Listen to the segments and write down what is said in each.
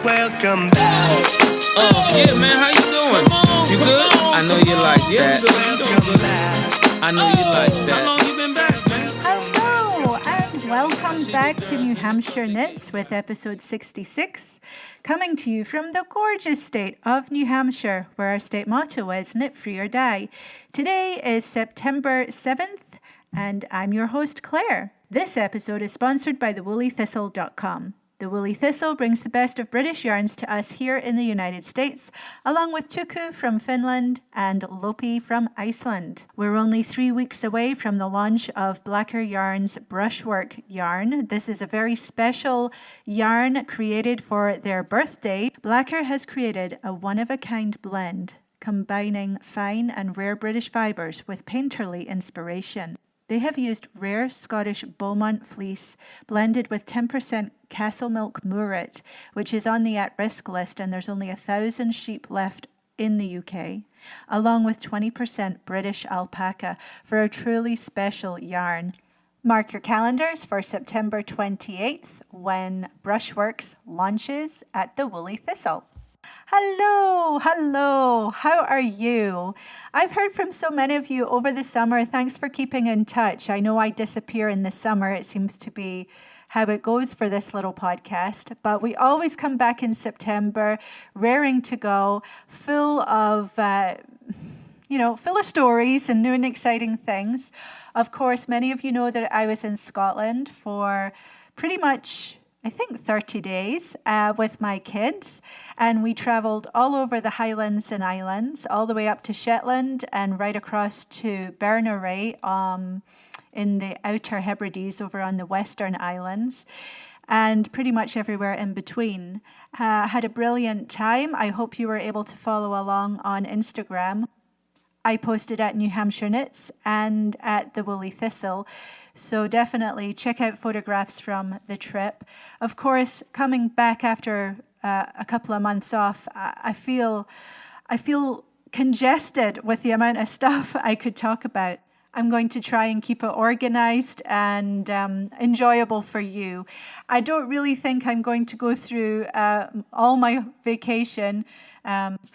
Welcome back. Yeah, man, how you doing? You good? I know you like that. I know you like that. How long you been back, man? Hello, and welcome back to New Hampshire Knits with episode 66, coming to you from the gorgeous state of New Hampshire, where our state motto is knit free or die. Today is September 7th, and I'm your host, Claire. This episode is sponsored by thewoollythistle.com. The Woolly Thistle brings the best of British yarns to us here in the United States, along with Tuku from Finland and Lopi from Iceland. We're only 3 weeks away from the launch of Blacker Yarn's Brushwork yarn. This is a very special yarn created for their birthday. Blacker has created a one-of-a-kind blend, combining fine and rare British fibres with painterly inspiration. They have used rare Scottish Beaumont fleece blended with 10% Castle Milk Murret, which is on the at-risk list, and there's only 1,000 sheep left in the UK, along with 20% British alpaca for a truly special yarn. Mark your calendars for September 28th when Brushworks launches at the Woolly Thistle. Hello, how are you? I've heard from so many of you over the summer. Thanks for keeping in touch. I know I disappear in the summer. It seems to be how it goes for this little podcast, but we always come back in September, raring to go, full of stories and new and exciting things. Of course, many of you know that I was in Scotland for pretty much 30 days with my kids, and we travelled all over the Highlands and Islands, all the way up to Shetland and right across to Berneray in the Outer Hebrides over on the Western Islands, and pretty much everywhere in between. Had a brilliant time. I hope you were able to follow along on Instagram. I posted at New Hampshire Knits and at the Woolly Thistle. So definitely check out photographs from the trip. Of course, coming back after a couple of months off, I feel congested with the amount of stuff I could talk about. I'm going to try and keep it organized and enjoyable for you. I don't really think I'm going to go through all my vacation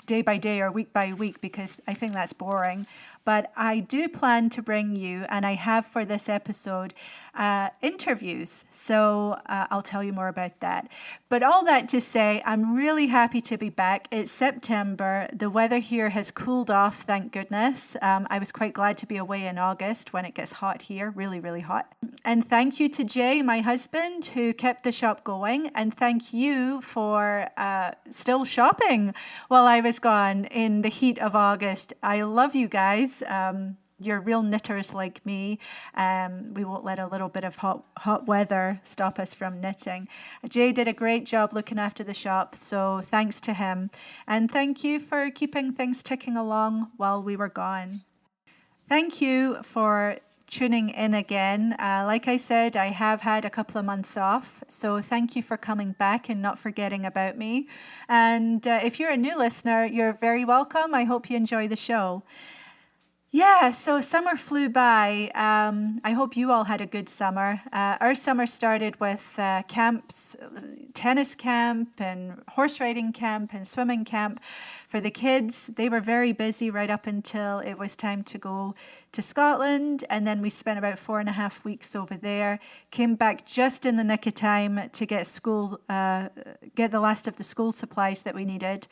day by day or week by week, because I think that's boring. But I do plan to bring you, and I have for this episode, interviews. So I'll tell you more about that. But all that to say, I'm really happy to be back. It's September. The weather here has cooled off, thank goodness. I was quite glad to be away in August when it gets hot here, really, really hot. And thank you to Jay, my husband, who kept the shop going. And thank you for still shopping while I was gone in the heat of August. I love you guys. You're real knitters like me. We won't let a little bit of hot weather stop us from knitting. Jay did a great job looking after the shop, so thanks to him. And thank you for keeping things ticking along while we were gone. Thank you for tuning in again. Like I said, I have had a couple of months off, so thank you for coming back and not forgetting about me. And if you're a new listener, you're very welcome. I hope you enjoy the show. Yeah, so summer flew by. I hope you all had a good summer. Our summer started with camps, tennis camp and horse riding camp and swimming camp for the kids. They were very busy right up until it was time to go to Scotland. And then we spent about 4.5 weeks over there, came back just in the nick of time to get the last of the school supplies that we needed.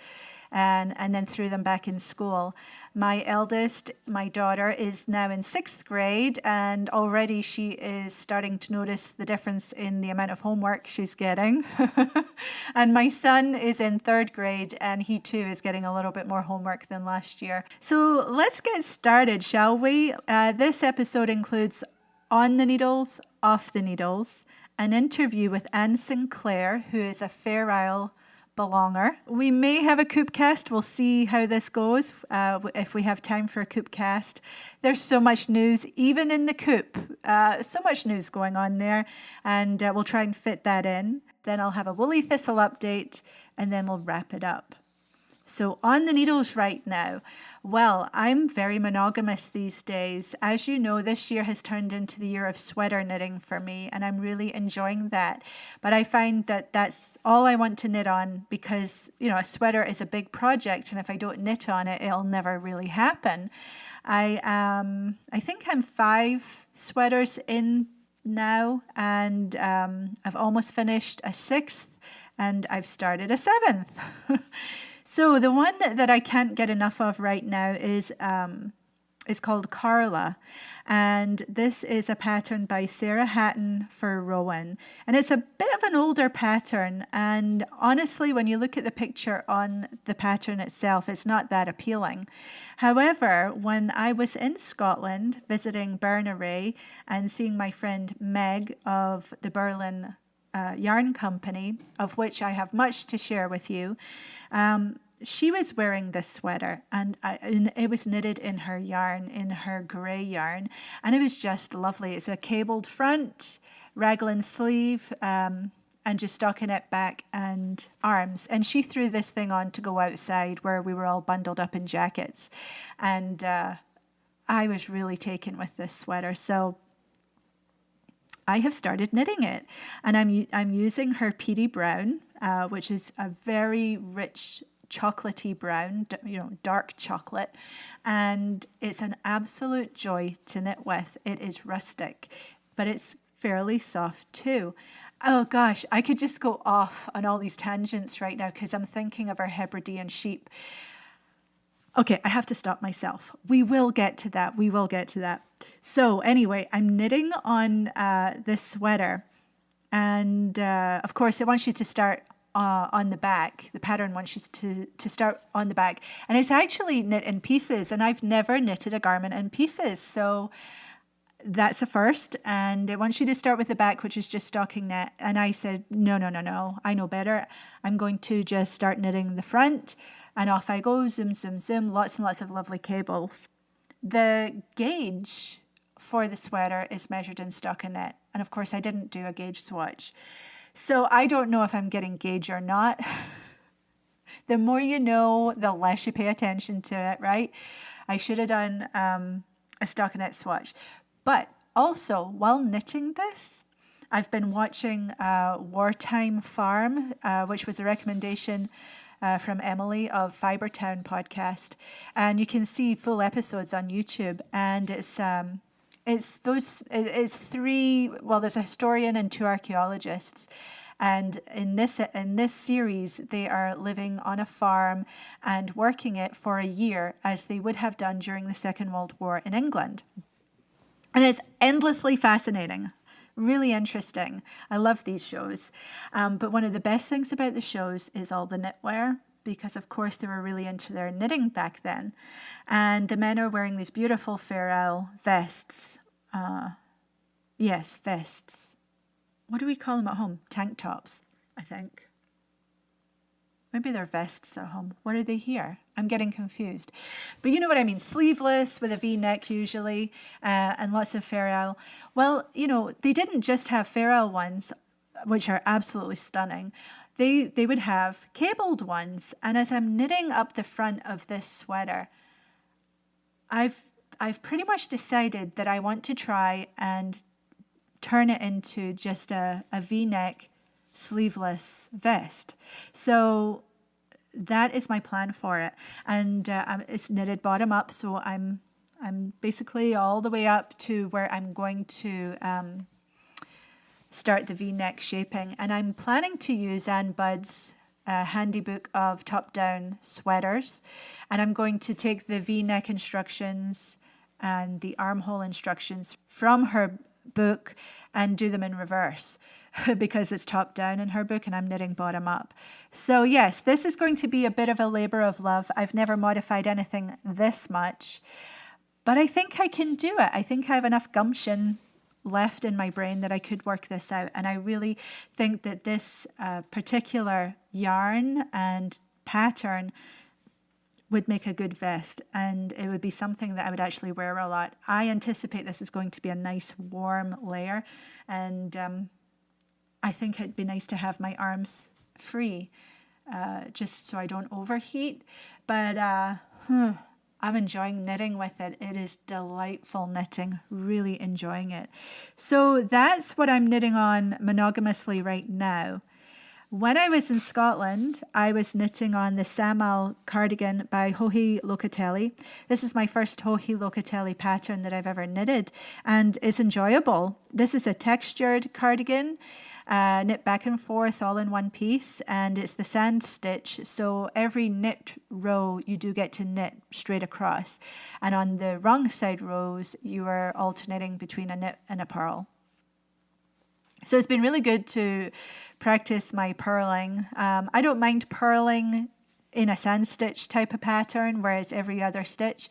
and then threw them back in school. My eldest, my daughter, is now in 6th grade, and already she is starting to notice the difference in the amount of homework she's getting. And my son is in 3rd grade, and he too is getting a little bit more homework than last year. So let's get started, shall we? This episode includes On the Needles, Off the Needles, an interview with Anne Sinclair, who is a Fair Isle belonger. We may have a coop cast. We'll see how this goes, if we have time for a coop cast. There's so much news, even in the coop. So much news going on there, and we'll try and fit that in. Then I'll have a woolly thistle update, and then we'll wrap it up. So on the needles right now. Well, I'm very monogamous these days. As you know, this year has turned into the year of sweater knitting for me, and I'm really enjoying that. But I find that that's all I want to knit on because, a sweater is a big project, and if I don't knit on it, it'll never really happen. I think I'm 5 sweaters in now, and I've almost finished a 6th, and I've started a 7th. So the one that I can't get enough of right now is called Carla, and this is a pattern by Sarah Hatton for Rowan, and it's a bit of an older pattern, and honestly when you look at the picture on the pattern itself, it's not that appealing. However, when I was in Scotland visiting Bernarray and seeing my friend Meg of the Berlin yarn company, of which I have much to share with you, she was wearing this sweater, and it was knitted in her yarn, in her grey yarn, and it was just lovely. It's a cabled front, raglan sleeve, and just stockinette back and arms. And she threw this thing on to go outside where we were all bundled up in jackets, and I was really taken with this sweater. So I have started knitting it, and I'm using her peaty brown, which is a very rich chocolatey brown, dark chocolate, and it's an absolute joy to knit with. It is rustic, but it's fairly soft too. Oh gosh, I could just go off on all these tangents right now because I'm thinking of our Hebridean sheep. Okay, I have to stop myself. We will get to that. So anyway, I'm knitting on this sweater, and of course it wants you to start on the back. The pattern wants you to start on the back, and it's actually knit in pieces, and I've never knitted a garment in pieces, so that's a first. And it wants you to start with the back, which is just stocking knit, and I said no, I know better. I'm going to just start knitting the front, and off I go, zoom, lots and lots of lovely cables. The gauge for the sweater is measured in stockinette, and of course I didn't do a gauge swatch. So I don't know if I'm getting gauge or not. The more you know, the less you pay attention to it, right? I should have done a stockinette swatch. But also, while knitting this, I've been watching Wartime Farm, which was a recommendation from Emily of Fibertown podcast. And you can see full episodes on YouTube, and it's 3, there's a historian and 2 archaeologists, and in this series they are living on a farm and working it for a year as they would have done during the Second World War in England, and it's endlessly fascinating, really interesting. I love these shows, but one of the best things about the shows is all the knitwear, because of course they were really into their knitting back then. And the men are wearing these beautiful Fair Isle vests. Yes, vests. What do we call them at home? Tank tops, I think. Maybe they're vests at home. What are they here? I'm getting confused. But you know what I mean. Sleeveless with a V-neck usually, and lots of Fair Isle. Well, they didn't just have Fair Isle ones, which are absolutely stunning. They would have cabled ones. And as I'm knitting up the front of this sweater, I've pretty much decided that I want to try and turn it into just a V-neck sleeveless vest. So that is my plan for it. And it's knitted bottom up, so I'm basically all the way up to where I'm going to start the V-neck shaping. And I'm planning to use Anne Budd's a handy book of top-down sweaters, and I'm going to take the V-neck instructions and the armhole instructions from her book and do them in reverse because it's top down in her book and I'm knitting bottom up. So yes, this is going to be a bit of a labor of love. I've never modified anything this much, but I think I can do it. I think I have enough gumption left in my brain that I could work this out. And I really think that this particular yarn and pattern would make a good vest, and it would be something that I would actually wear a lot. I anticipate this is going to be a nice warm layer, and I think it'd be nice to have my arms free, just so I don't overheat. But I'm enjoying knitting with it. It is delightful knitting, really enjoying it. So that's what I'm knitting on monogamously right now. When I was in Scotland, I was knitting on the Samal cardigan by Joji Locatelli. This is my first Joji Locatelli pattern that I've ever knitted, and it's enjoyable. This is a textured cardigan, knit back and forth all in one piece, and it's the sand stitch. So every knit row you do get to knit straight across, and on the wrong side rows you are alternating between a knit and a purl. So it's been really good to practice my purling. I don't mind purling in a sand stitch type of pattern, whereas every other stitch.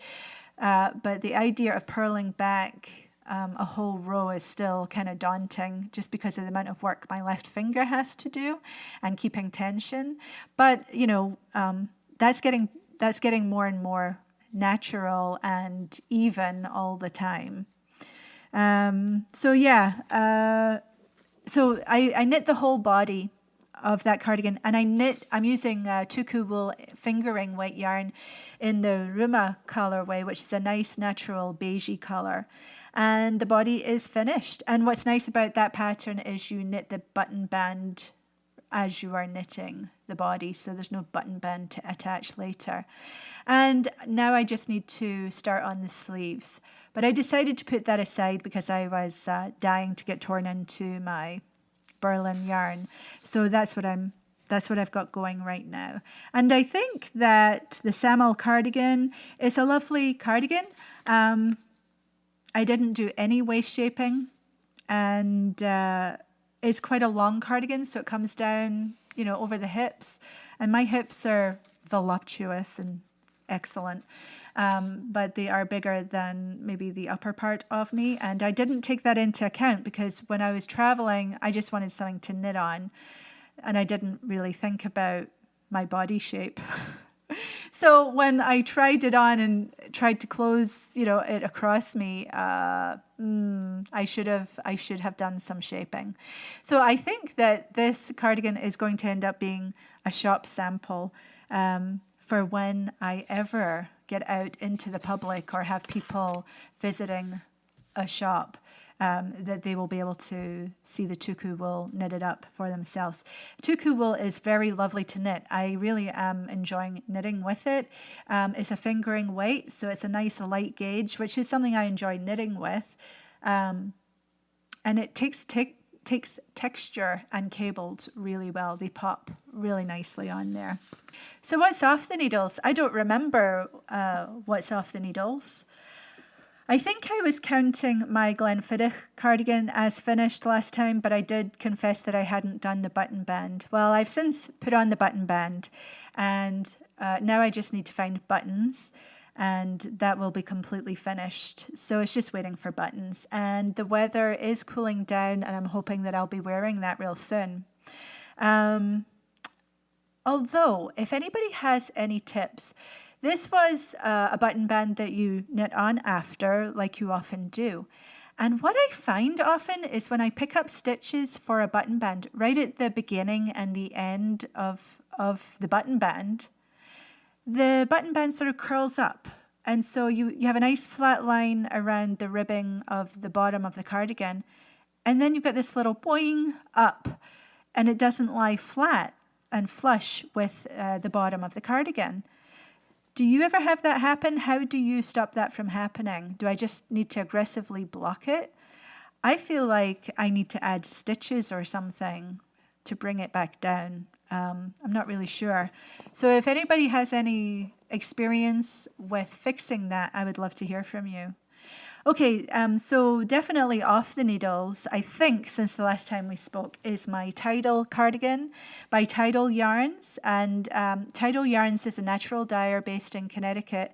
But the idea of purling back a whole row is still kind of daunting, just because of the amount of work my left finger has to do and keeping tension. But you know, that's getting more and more natural and even all the time. So I knit the whole body of that cardigan, and I'm using Tuku wool fingering weight yarn in the Ruma colorway, which is a nice natural beigey color. And the body is finished. And what's nice about that pattern is you knit the button band as you are knitting the body, so there's no button band to attach later. And now I just need to start on the sleeves. But I decided to put that aside because I was dying to get torn into my Berlin yarn. So that's what I've got going right now. And I think that the Samal cardigan is a lovely cardigan. I didn't do any waist shaping, and it's quite a long cardigan, so it comes down, over the hips. And my hips are voluptuous and excellent. But they are bigger than maybe the upper part of me. And I didn't take that into account because when I was traveling, I just wanted something to knit on. And I didn't really think about my body shape. So when I tried it on and tried to close, it across me, I should have done some shaping. So I think that this cardigan is going to end up being a shop sample for when I ever get out into the public or have people visiting a shop, that they will be able to see the Tuku wool knitted up for themselves. Tuku wool is very lovely to knit. I really am enjoying knitting with it. It's a fingering weight, so it's a nice light gauge, which is something I enjoy knitting with. And it takes texture and cabled really well. They pop really nicely on there. So what's off the needles? I don't remember what's off the needles. I think I was counting my Glenfiddich cardigan as finished last time, but I did confess that I hadn't done the button band. Well, I've since put on the button band, and now I just need to find buttons, and that will be completely finished. So it's just waiting for buttons. And the weather is cooling down, and I'm hoping that I'll be wearing that real soon. Although, if anybody has any tips, this was a button band that you knit on after, like you often do. And what I find often is when I pick up stitches for a button band, right at the beginning and the end of the button band sort of curls up. And so you have a nice flat line around the ribbing of the bottom of the cardigan. And then you've got this little boing up, and it doesn't lie flat and flush with the bottom of the cardigan. Do you ever have that happen? How do you stop that from happening? Do I just need to aggressively block it? I feel like I need to add stitches or something to bring it back down. I'm not really sure. So if anybody has any experience with fixing that, I would love to hear from you. Okay, so definitely off the needles, I think since the last time we spoke, is my Tidal cardigan by Tidal Yarns. And Tidal Yarns is a natural dyer based in Connecticut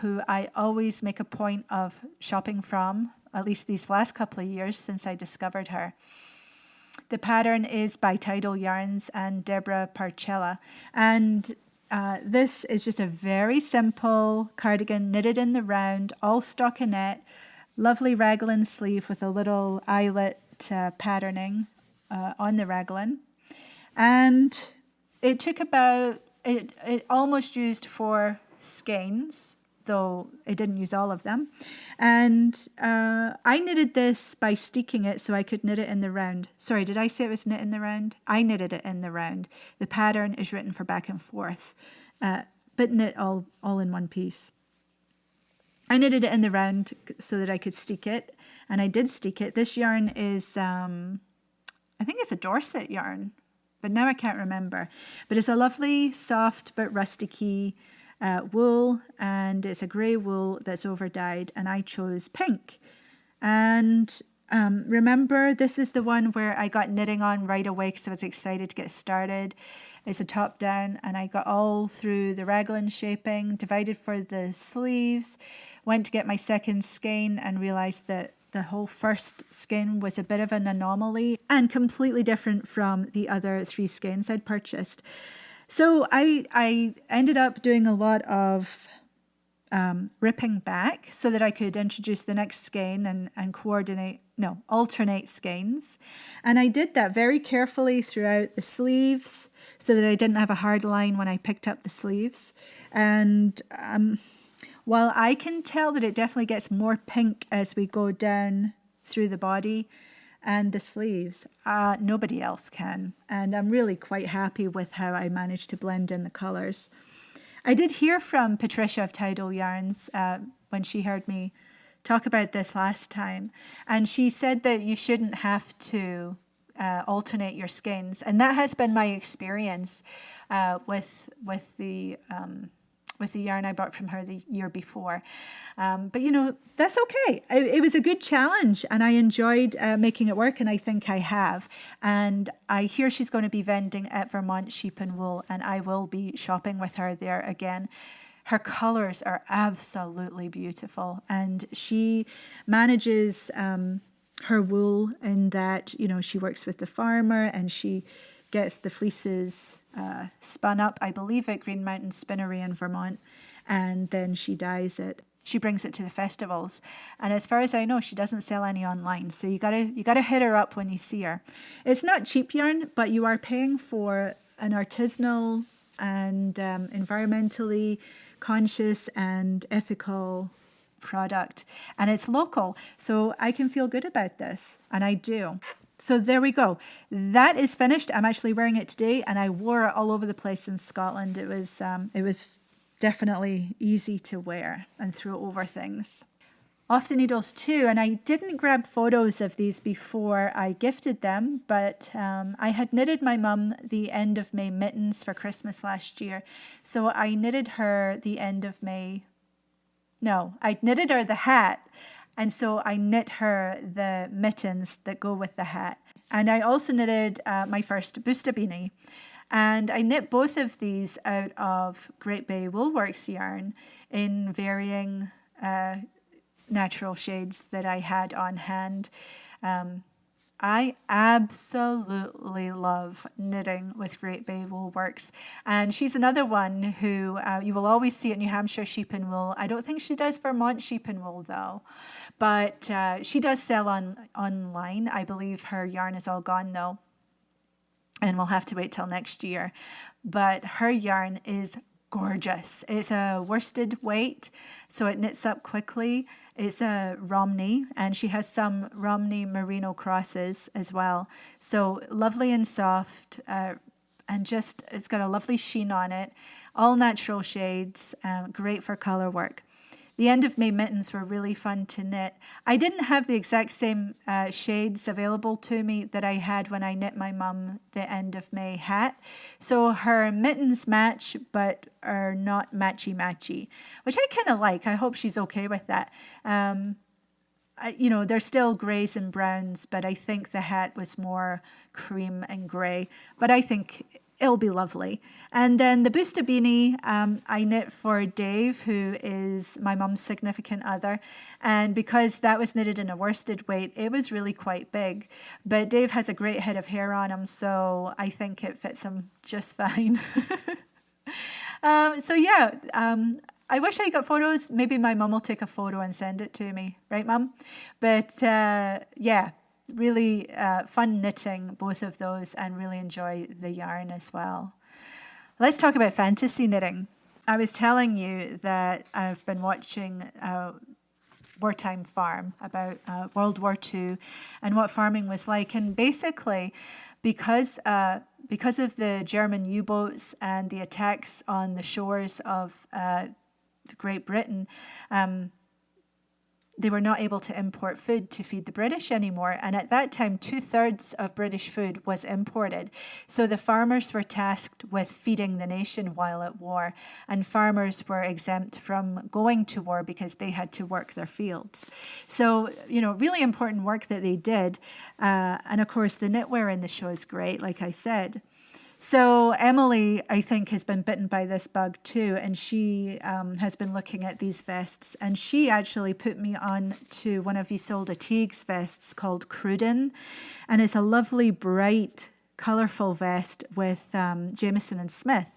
who I always make a point of shopping from, at least these last couple of years since I discovered her. The pattern is by Tidal Yarns and Deborah Parcella. And this is just a very simple cardigan knitted in the round, all stockinette, lovely raglan sleeve with a little eyelet patterning on the raglan. And it took it almost used 4 skeins, though it didn't use all of them. And I knitted this by steeking it so I could knit it in the round. Sorry, did I say it was knit in the round? I knitted it in the round. The pattern is written for back and forth, but knit all in one piece. I knitted it in the round so that I could steek it, and I did steek it. This yarn is, I think it's a Dorset yarn, but now I can't remember. But it's a lovely, soft but rusticy wool, and it's a grey wool that's over dyed, and I chose pink. And remember, this is the one where I got knitting on right away because I was excited to get started. It's a top down, and I got all through the raglan shaping, divided for the sleeves, went to get my second skein and realised that the whole first skein was a bit of an anomaly and completely different from the other 3 skeins I'd purchased. So I ended up doing a lot of ripping back so that I could introduce the next skein and alternate skeins. And I did that very carefully throughout the sleeves so that I didn't have a hard line when I picked up the sleeves. And while I can tell that it definitely gets more pink as we go down through the body and the sleeves, nobody else can. And I'm really quite happy with how I managed to blend in the colours. I did hear from Patricia of Tidal Yarns when she heard me talk about this last time. And she said that you shouldn't have to alternate your skeins. And that has been my experience with the yarn I bought from her the year before. But, that's okay. It was a good challenge, and I enjoyed making it work, and I think I have. And I hear she's going to be vending at Vermont Sheep and Wool, and I will be shopping with her there again. Her colours are absolutely beautiful, and she manages her wool in that, she works with the farmer and she gets the fleeces spun up, I believe, at Green Mountain Spinnery in Vermont, and then she dyes it. She brings it to the festivals, and as far as I know, she doesn't sell any online. So you gotta hit her up when you see her. It's not cheap yarn, but you are paying for an artisanal and environmentally conscious and ethical product, and it's local, so I can feel good about this, and I do. So there we go. That is finished. I'm actually wearing it today, and I wore it all over the place in Scotland. It was definitely easy to wear and throw over things. Off the needles too, and I didn't grab photos of these before I gifted them, but I had knitted my mum the end of May mittens for Christmas last year. So I knitted her the end of May. No, I knitted her the hat. And so I knit her the mittens that go with the hat. And I also knitted my first Busta beanie. And I knit both of these out of Great Bay Woolworks yarn in varying natural shades that I had on hand. I absolutely love knitting with Great Bay Woolworks. And she's another one who you will always see at New Hampshire Sheep and Wool. I don't think she does Vermont Sheep and Wool though. But she does sell online. I believe her yarn is all gone though. And we'll have to wait till next year. But her yarn is gorgeous. It's a worsted weight, so it knits up quickly. It's a Romney, and she has some Romney merino crosses as well. So lovely and soft, and just it's got a lovely sheen on it. All natural shades, great for color work. The end of May mittens were really fun to knit. I didn't have the exact same shades available to me that I had when I knit my mum the end of May hat. So her mittens match, but are not matchy, which I kind of like. I hope she's okay with that. They're still greys and browns, but I think the hat was more cream and grey. But I think it'll be lovely. And then the Busta beanie, I knit for Dave, who is my mum's significant other. And because that was knitted in a worsted weight, it was really quite big. But Dave has a great head of hair on him, so I think it fits him just fine. I wish I got photos. Maybe my mum will take a photo and send it to me. Right, Mum? But really fun knitting, both of those, and really enjoy the yarn as well. Let's talk about fantasy knitting. I was telling you that I've been watching Wartime Farm about World War II and what farming was like. And basically, because of the German U-boats and the attacks on the shores of Great Britain, they were not able to import food to feed the British anymore. And at that time, 2/3 of British food was imported. So the farmers were tasked with feeding the nation while at war. And farmers were exempt from going to war because they had to work their fields. So, really important work that they did. And of course, the knitwear in the show is great, like I said. So Emily, I think, has been bitten by this bug too, and she has been looking at these vests, and she actually put me on to one of Isolde Teague's vests called Cruden, and it's a lovely, bright, colourful vest with Jameson and Smith,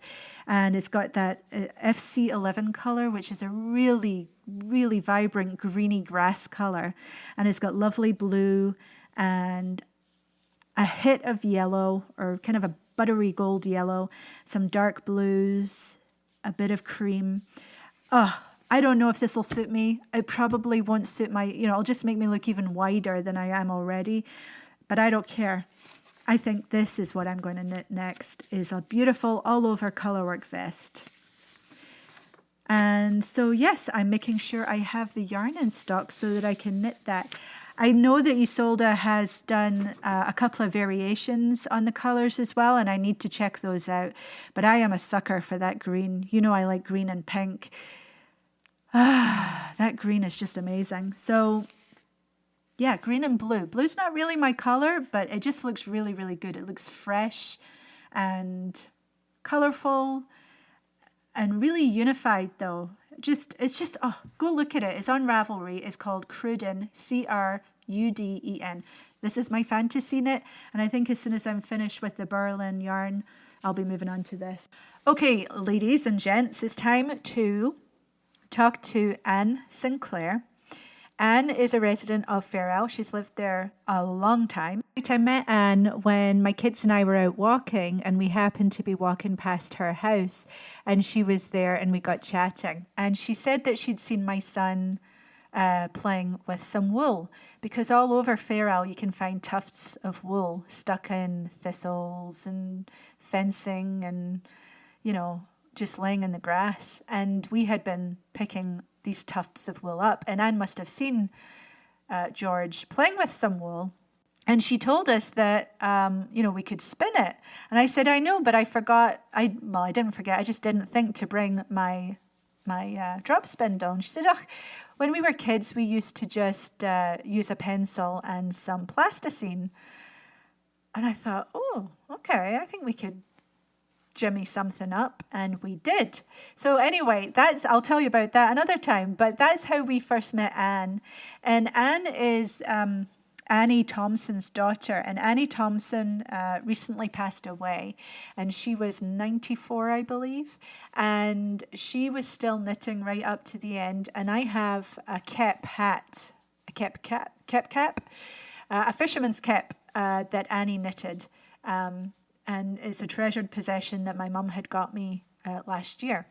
and it's got that FC11 colour, which is a really, really vibrant greeny grass colour, and it's got lovely blue and a hit of yellow, or kind of a buttery gold yellow, some dark blues, a bit of cream. Oh, I don't know if this will suit me. It probably won't suit my, it'll just make me look even wider than I am already, but I don't care. I think this is what I'm going to knit next, is a beautiful all over colorwork vest. And so yes, I'm making sure I have the yarn in stock so that I can knit that. I know that Isolde has done a couple of variations on the colours as well, and I need to check those out. But I am a sucker for that green. I like green and pink. That green is just amazing. So, yeah, green and blue. Blue's not really my colour, but it just looks really, really good. It looks fresh and colourful and really unified, though. Go look at it. It's on Ravelry. It's called Cruden, Cruden. This is my fantasy knit, and I think as soon as I'm finished with the Berlin yarn, I'll be moving on to this. Okay, ladies and gents, it's time to talk to Anne Sinclair. Anne is a resident of Fair Isle. She's lived there a long time. I met Anne when my kids and I were out walking, and we happened to be walking past her house, and she was there, and we got chatting. And she said that she'd seen my son playing with some wool, because all over Fair Isle you can find tufts of wool stuck in thistles and fencing and, just laying in the grass. And we had been picking these tufts of wool up, and Anne must have seen George playing with some wool, and she told us that we could spin it. And I said, I know, but I forgot. I didn't forget, I just didn't think to bring my drop spindle. And she said, when we were kids we used to just use a pencil and some plasticine. And I thought, oh, okay, I think we could jimmy something up, and we did. So anyway, I'll tell you about that another time, but that's how we first met Anne. And Anne is Annie Thompson's daughter, and Annie Thompson recently passed away, and she was 94, I believe, and she was still knitting right up to the end. And I have a cap, a fisherman's cap that Annie knitted. And it's a treasured possession that my mum had got me last year.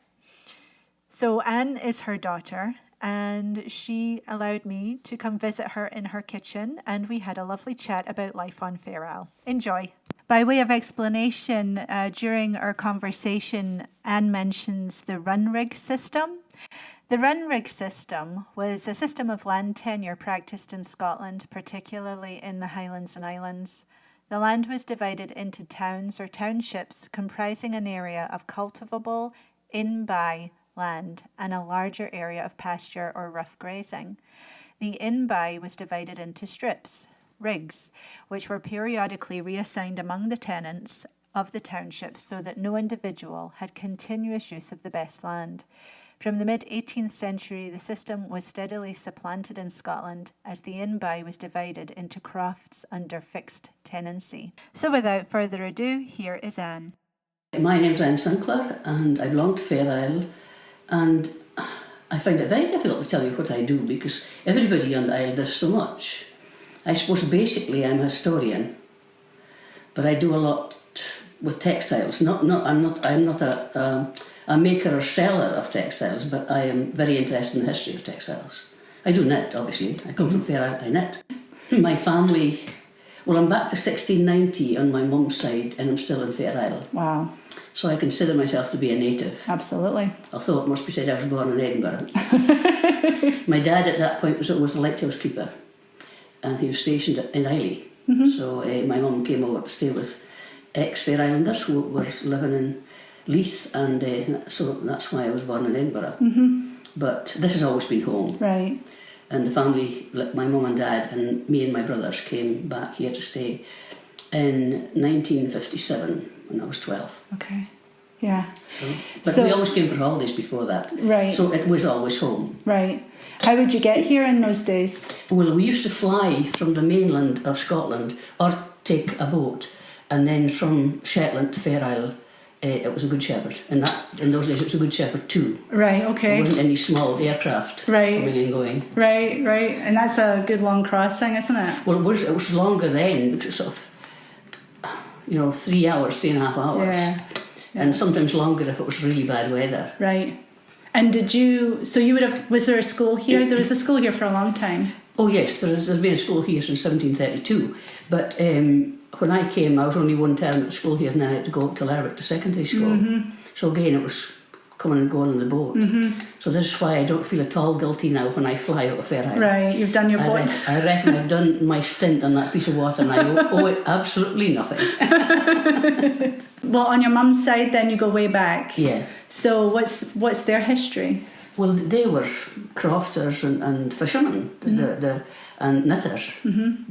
So Anne is her daughter, and she allowed me to come visit her in her kitchen, and we had a lovely chat about life on Fair Isle. Enjoy. By way of explanation, during our conversation, Anne mentions the run rig system. The run rig system was a system of land tenure practiced in Scotland, particularly in the Highlands and Islands. The land was divided into towns or townships comprising an area of cultivable in-by land and a larger area of pasture or rough grazing. The in-by was divided into strips, rigs, which were periodically reassigned among the tenants of the townships so that no individual had continuous use of the best land. From the mid-18th century, the system was steadily supplanted in Scotland as the in-by was divided into crofts under fixed tenancy. So without further ado, here is Anne. My name's Anne Sinclair and I belong to Fair Isle, and I find it very difficult to tell you what I do because everybody on the isle does so much. I suppose basically I'm a historian, but I do a lot with textiles. I'm not a maker or seller of textiles, but I am very interested in the history of textiles. I do knit, obviously. I come from Fair Isle, I knit. My family, well, I'm back to 1690 on my mum's side, and I'm still in Fair Isle. Wow. So I consider myself to be a native. Absolutely. Although it must be said I was born in Edinburgh. My dad at that point was a lighthouse keeper, and he was stationed in Islay. So my mum came over to stay with ex-Fair Islanders who were living in Leith, and so that's why I was born in Edinburgh. But this has always been home. Right. And the family, like my mum and dad and me and my brothers, came back here to stay in 1957 when I was 12. Okay. Yeah. But we always came for holidays before that. Right. So it was always home. Right. How would you get here in those days? Well, we used to fly from the mainland of Scotland or take a boat, and then from Shetland to Fair Isle, it was a Good Shepherd. And in those days it was a Good Shepherd 2. Right, okay. There wasn't any small aircraft coming and going. Right. And that's a good long crossing, isn't it? Well, it was longer then, because sort of, 3 hours, 3.5 hours. Yeah. And sometimes longer if it was really bad weather. Right. And was there a school here? There was a school here for a long time. Oh yes, there's been a school here since 1732. But when I came, I was only one term at the school here, and then I had to go up to Lerwick to secondary school. So again, it was coming and going on the boat. So this is why I don't feel at all guilty now when I fly out of Fair Isle. Right, you've done your boat. I reckon I've done my stint on that piece of water, and I owe it absolutely nothing. Well, on your mum's side, then you go way back. Yeah. So what's their history? Well, they were crofters and fishermen, and knitters,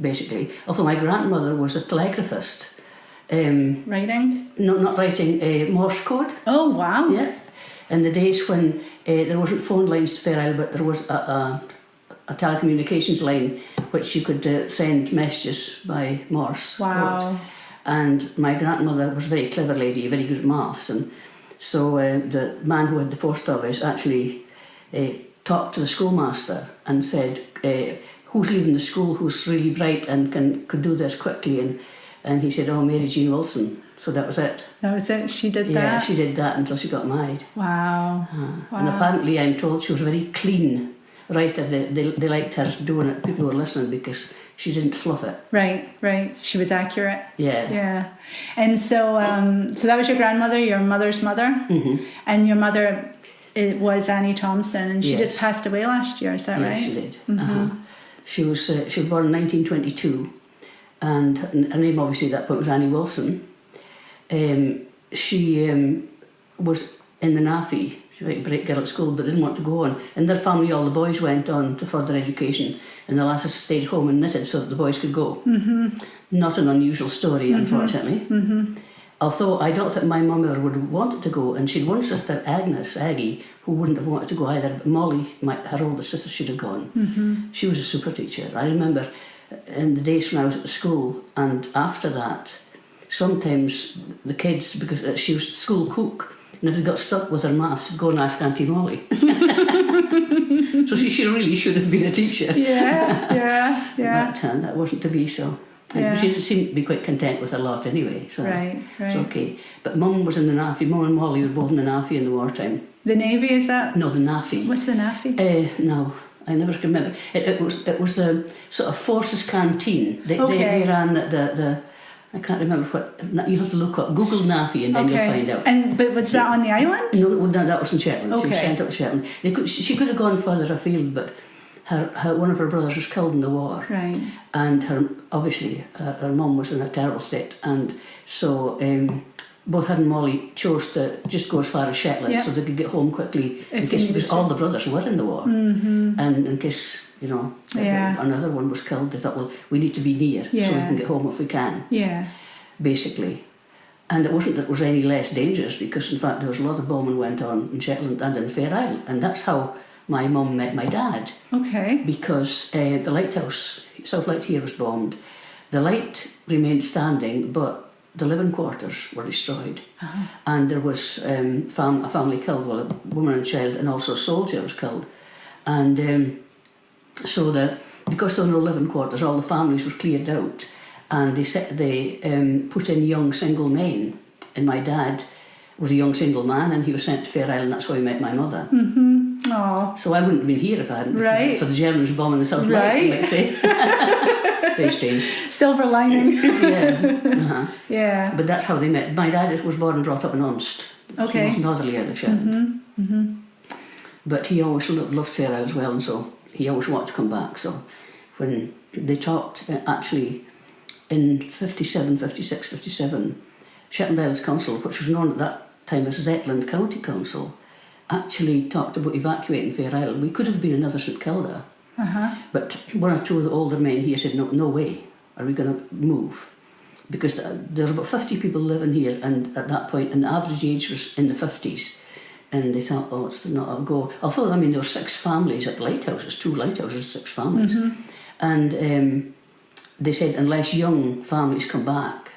basically. Although my grandmother was a telegraphist. Writing? No, not writing, Morse code. Oh, wow. Yeah. In the days when there wasn't phone lines to Fair Isle, but there was a telecommunications line which you could send messages by Morse code. And my grandmother was a very clever lady, very good at maths, and so the man who had the post office actually talked to the schoolmaster and said, who's leaving the school who's really bright and could do this quickly? And he said, Mary Jean Wilson. So that was it. That was it? She did that? Yeah, she did that until she got married. Wow. And apparently I'm told she was a very clean writer. They liked her doing it, people were listening, because she didn't fluff it. Right. She was accurate. Yeah. And so that was your grandmother, your mother's mother? And your mother, it was Annie Thompson, and she just passed away last year, is that right? Yeah, she did. She was born in 1922, and her name obviously at that point was Annie Wilson. She was in the NAFI. She was a great girl at school, but didn't want to go on. In their family, all the boys went on to further education, and the lasses stayed home and knitted so that the boys could go. Not an unusual story, unfortunately. Although I don't think my mum ever would have wanted to go, and she'd one sister, Aggie, who wouldn't have wanted to go either, but Molly, her older sister, should have gone. She was a super teacher. I remember in the days when I was at the school, and after that, sometimes the kids, because she was school cook, and if they got stuck with her maths, go and ask Auntie Molly. So she really should have been a teacher. Yeah. But that wasn't to be, so. Yeah. She seemed to be quite content with her lot anyway, so right. It's okay. But Mum was in the NAFI. Mum and Molly were both in the NAFI in the wartime. The Navy, is that? No, the NAFI. What's the NAFI? No, I never can remember. It was the sort of forces canteen. They ran I can't remember what. You have to look up Google Naffy and then you'll find out. But was that on the island? No, that was in Shetland. She was Okay. sent up to Shetland. She could have gone further afield, but one of her brothers was killed in the war. Right. And her mum was in a terrible state, and so both her and Molly chose to just go as far as Shetland so they could get home quickly in case, because all the brothers were in the war, and in case another one was killed, they thought, well, we need to be near so we can get home if we can. Yeah. Basically. And it wasn't that it was any less dangerous, because in fact there was a lot of bombing went on in Shetland and in Fair Isle, and that's how my mum met my dad. Okay. Because the lighthouse, South Light here, was bombed. The light remained standing, but the living quarters were destroyed. And there was a family killed, well, a woman and child, and also a soldier was killed. And because there were no living quarters, all the families were cleared out, and they put in young single men. And my dad was a young single man, and he was sent to Fair Isle, and that's how he met my mother. Oh. So I wouldn't have been here if I hadn't been for the Germans bombing the South Light, you might say. Very strange. Silver lining. Yeah. But that's how they met. My dad was born and brought up in Unst. Okay. He was northerly out of Shetland. But he always loved Fair Isle as well, and so he always wanted to come back. So when they talked, actually, in 57, Shetland Islands Council, which was known at that time as Zetland County Council, actually talked about evacuating Fair Isle. We could have been another St Kilda, but one or two of the older men here said, no way are we going to move, because there's about 50 people living here, and at that point, and the average age was in the 50s, and they thought, oh, it's not a go. Although, I mean, there were 6 families at lighthouses, 2 lighthouses, 6 families, and they said, unless young families come back,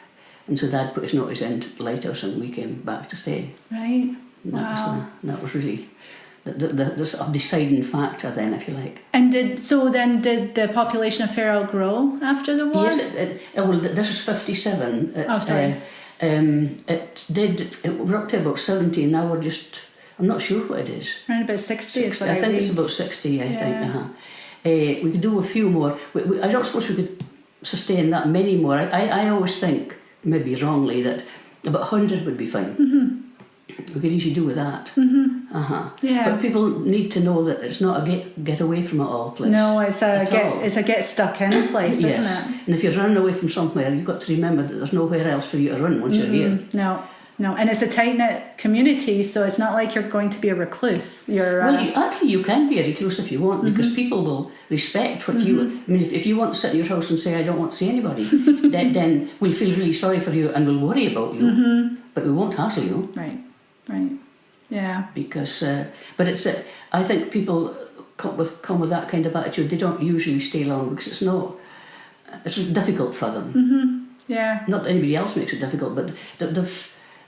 and so Dad put his notice in to the lighthouse, and we came back to stay. Right. That was really the sort of deciding factor then, if you like. And did the population of Fair Isle grow after the war? Yes, well, this was 57. Sorry. We're up to about 70, and now we're just, I'm not sure what it is. Around about 60 is what I think read. it's about 60, I think. We could do a few more. I don't suppose we could sustain that many more. I always think, maybe wrongly, that about 100 would be fine. We could easily do with that. Yeah. But people need to know that it's not a get away from it all place. No, it's a get stuck in place, yes. isn't it? And if you're running away from somewhere, you've got to remember that there's nowhere else for you to run once you're here. No, and it's a tight-knit community, so it's not like you're going to be a recluse. You can be a recluse if you want, because people will respect what you... I mean, if you want to sit in your house and say, I don't want to see anybody, then we'll feel really sorry for you and we'll worry about you, but we won't hassle you. Right, yeah. Because, but it's... I think people come with that kind of attitude. They don't usually stay long because it's not... It's difficult for them. Yeah. Not that anybody else makes it difficult, but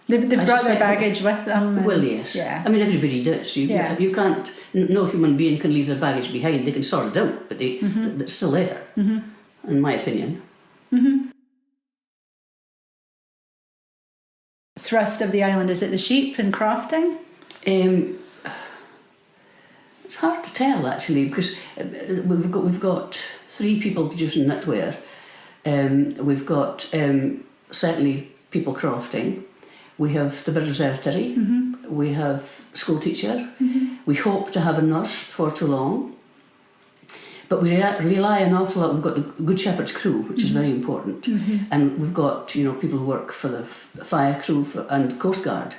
They've brought their baggage with them. Well, yes. Yeah. I mean, everybody does. You can't... No human being can leave their baggage behind. They can sort it out, but it's still there, in my opinion. Thrust of the island, is it the sheep and crafting? It's hard to tell, actually, because we've got 3 people producing knitwear. We've got certainly people crafting. We have the Reservatory. We have school teacher. We hope to have a nurse before too long. But we rely an awful lot. We've got the Good Shepherd's crew, which is very important, and we've got people who work for the fire crew and Coast Guard.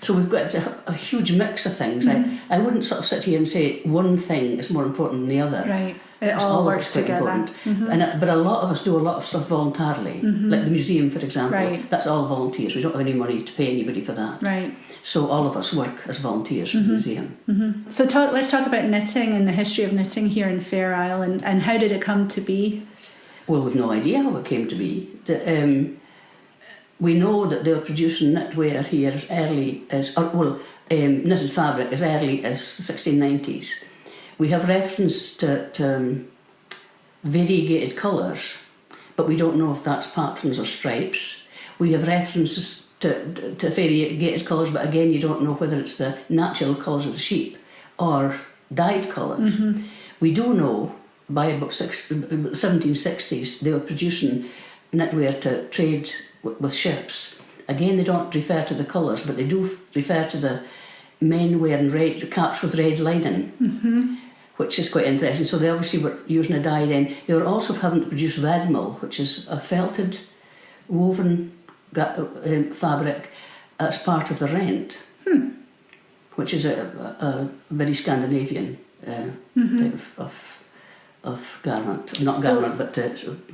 So we've got a huge mix of things. I wouldn't sort of sit here and say one thing is more important than the other. Right, it all works together. But a lot of us do a lot of stuff voluntarily, like the museum, for example. Right. That's all volunteers. We don't have any money to pay anybody for that. Right. So all of us work as volunteers for the museum. So let's talk about knitting and the history of knitting here in Fair Isle, and how did it come to be? Well, we've no idea how it came to be. We know that they were producing knitwear here as early as, knitted fabric as early as the 1690s. We have reference to variegated colours, but we don't know if that's patterns or stripes. We have references to variegated colours, but again, you don't know whether it's the natural colours of the sheep or dyed colours. We do know by about 1760s they were producing knitwear to trade with ships. Again, they don't refer to the colours, but they do refer to the men wearing red caps with red lining, which is quite interesting. So they obviously were using a dye then. They were also having to produce vadmel, which is a felted, woven fabric as part of the rent, which is a very Scandinavian type of garment. Not garment, but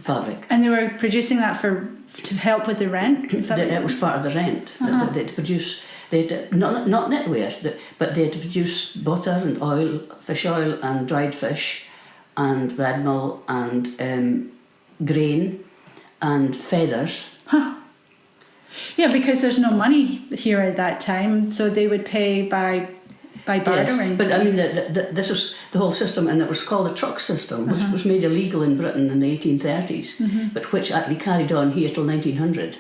fabric. And they were producing that to help with the rent? Is that It was part of the rent. They had to produce, not knitwear, but they had to produce butter and oil, fish oil and dried fish and vadmel and grain and feathers. Yeah, because there's no money here at that time, so they would pay by bartering. Yes, but I mean, this was the whole system, and it was called the truck system, which was made illegal in Britain in the 1830s, but which actually carried on here till 1900,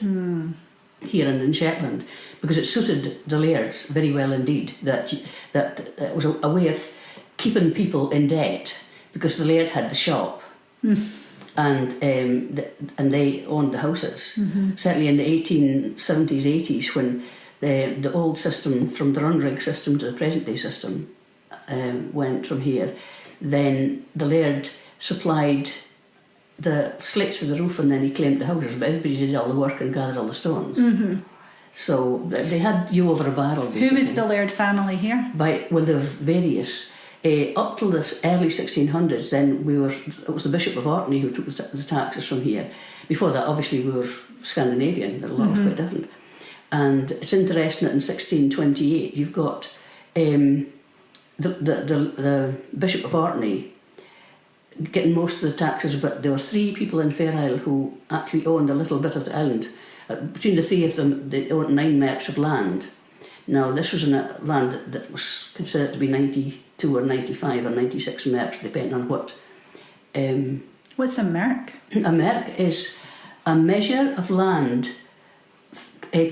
here in Shetland, because it suited the lairds very well indeed. That it was a way of keeping people in debt, because the laird had the shop. And they owned the houses. Certainly in the 1870s, 80s, when the old system from the run-rig system to the present-day system went from here, then the laird supplied the slates for the roof, and then he claimed the houses, but everybody did all the work and gathered all the stones. So they had you over a barrel, basically. Who was the laird family here? Well, there were various. Up till the early 1600s, then it was the Bishop of Orkney who took the taxes from here. Before that, obviously, we were Scandinavian, the law was quite different. And it's interesting that in 1628, you've got the Bishop of Orkney getting most of the taxes, but there were 3 people in Fair Isle who actually owned a little bit of the island. Between the 3 of them, they owned 9 merks of land. Now, this was in a land that was considered to be 92 or 95 or 96 merks, depending on what. What's a merk? A merk is a measure of land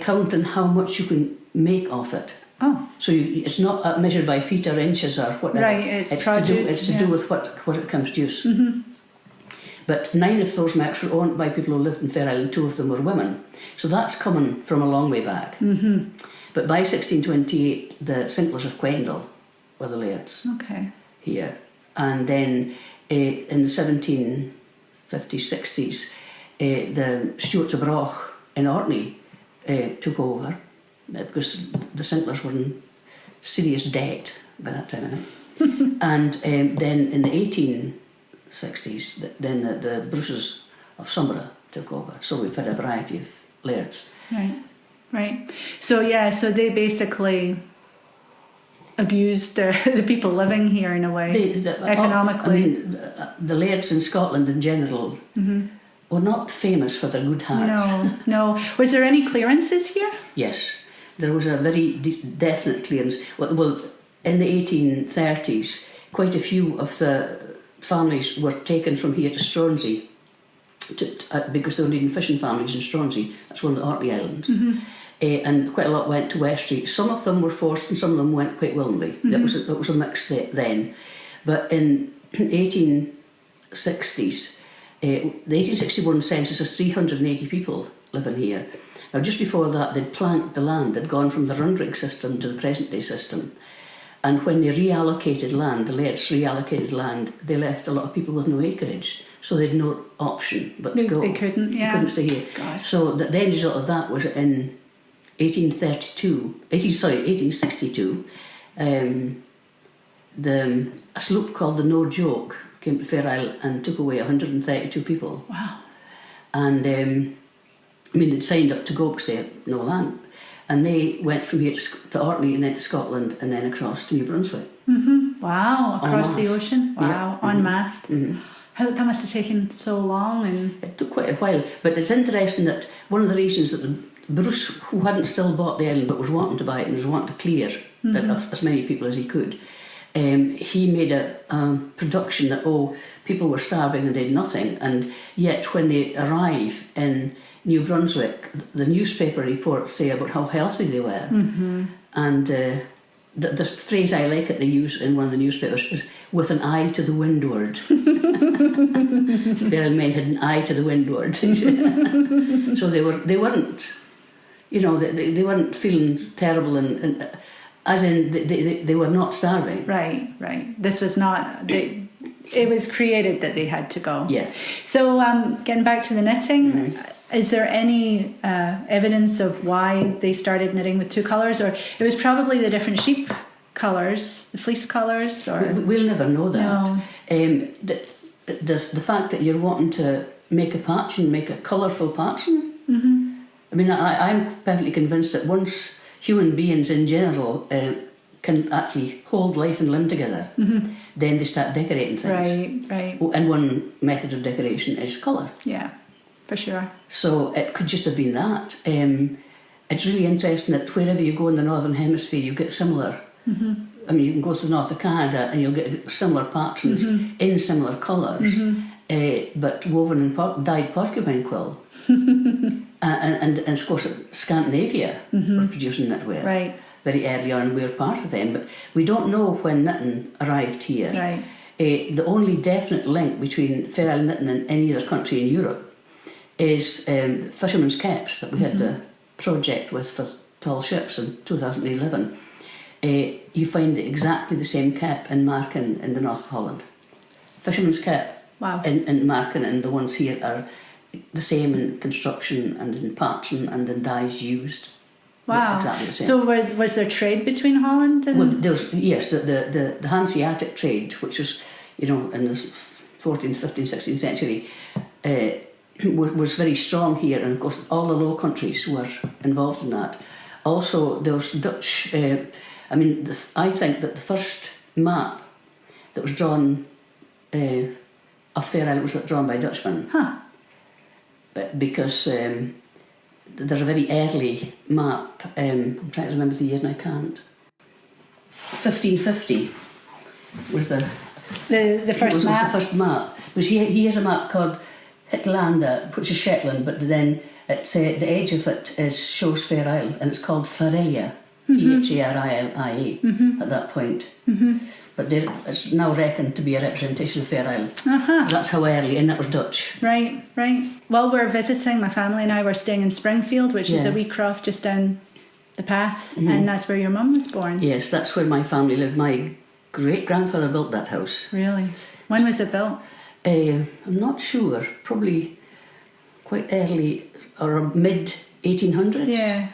counting how much you can make of it. Oh. So it's not measured by feet or inches or whatever. Right, it's produce. It's to do with what it can produce. But 9 of those merks were owned by people who lived in Fair Isle, and 2 of them were women. So that's coming from a long way back. But by 1628, the Sinclairs of Quendel were the lairds here. And then in the 1750s, 60s, the Stewarts of Broch in Orkney took over, because the Sinclairs were in serious debt by that time, I think. And then in the 1860s, then the Bruces of Sombra took over. So we've had a variety of lairds. Right. So they basically abused the people living here in a way, economically. The lairds in Scotland in general were not famous for their good hearts. No. Was there any clearances here? Yes, there was a very definite clearance. Well, in the 1830s, quite a few of the families were taken from here to Stronsay because they were needing fishing families in Stronsay. That's one of the Orkney Islands. And quite a lot went to Westray. Some of them were forced and some of them went quite willingly. It was a mix then. But in 1860s, the 1861 census has 380 people living here. Now, just before that, they'd planked the land. They'd gone from the run-rig system to the present-day system. And when they reallocated land, the lairds reallocated land, they left a lot of people with no acreage. So they had no option but to go. They couldn't, They couldn't stay here. God. So the end result of that was in 1862, a sloop called the No Joke came to Fair Isle and took away 132 people. Wow. And they'd signed up to go because they had no land. And they went from here to Orkney and then to Scotland and then across to New Brunswick. Wow, across the ocean? Wow, Yeah. en masse. That must have taken so long. And It took quite a while, but it's interesting that one of the reasons that the Bruce, who hadn't still bought the island but was wanting to buy it and was wanting to clear as many people as he could, he made a production that, people were starving and they had nothing, and yet when they arrive in New Brunswick, the newspaper reports say about how healthy they were, and the phrase I like it they use in one of the newspapers is with an eye to the windward. Feral men had an eye to the windward. So they weren't, you know, they weren't feeling terrible, and as in they were not starving. Right. This was not, it was created that they had to go. Yeah. So getting back to the knitting, is there any evidence of why they started knitting with two colours, or it was probably the different sheep colours, the fleece colours, or We'll never know that. No. The fact that you're wanting to make a pattern, make a colourful pattern. I mean, I'm perfectly convinced that once human beings in general can actually hold life and limb together, then they start decorating things. Right. And one method of decoration is colour. Yeah, for sure. So it could just have been that. It's really interesting that wherever you go in the Northern Hemisphere, you get similar. I mean, you can go to the north of Canada and you'll get similar patterns in similar colours, but woven in dyed porcupine quill. and of course, Scandinavia were producing knitwear very early on. We were part of them, but we don't know when knitting arrived here. Right. The only definite link between feral knitting and any other country in Europe is fishermen's caps that we had the project with for tall ships in 2011. You find exactly the same cap in Marken in the north of Holland. Fisherman's cap in Marken, and the ones here are the same in construction and in pattern and in dyes used. Wow. Exactly the same. So was there trade between Holland and... Well, the Hanseatic trade, which was, you know, in the 14th, 15th, 16th century, was very strong here, and of course all the Low Countries were involved in that. Also, there was Dutch... I think that the first map that was drawn of Fair Isle was drawn by Dutchmen. Because there's a very early map, I'm trying to remember the year and I can't. 1550 was the first map. Was the first map. Because he has a map called Hitlanda, which is Shetland, but then it's, the edge of it shows Fair Isle, and it's called Farelia. P-H-A-R-I-L-I-A at that point. But it's now reckoned to be a representation of Fair Isle. That's how early, and that was Dutch. Right. While we're visiting, my family and I were staying in Springfield, which is a wee croft just down the path, and that's where your mum was born. Yes, that's where my family lived. My great-grandfather built that house. Really? When was it built? I'm not sure. Probably quite early, or mid-1800s. Yeah.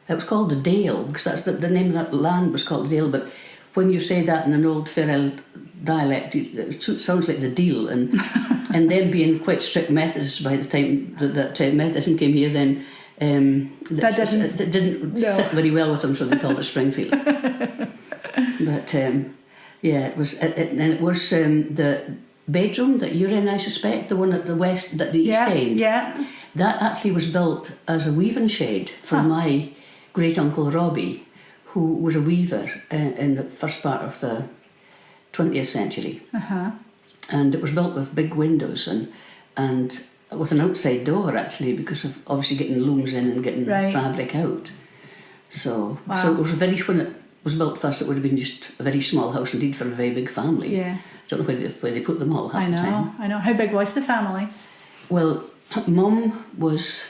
It was called the Dale, because that's the name of that land was called the Dale, but when you say that in an old Fair Isle dialect, it sounds like the deal, and and them being quite strict Methodists by the time that Methodism came here, then that didn't sit very well with them, so they called it Springfield. But it was, and it was the bedroom that you're in, I suspect, the one at the west, the east end. Yeah. That actually was built as a weaving shed for my great-uncle Robbie, who was a weaver in the first part of the 20th century. And it was built with big windows and with an outside door, actually, because of obviously getting looms in and getting fabric out. So it was when it was built first, it would have been just a very small house indeed for a very big family. Yeah. I don't know where they put them all half the time. I know. How big was the family? Well, Mum was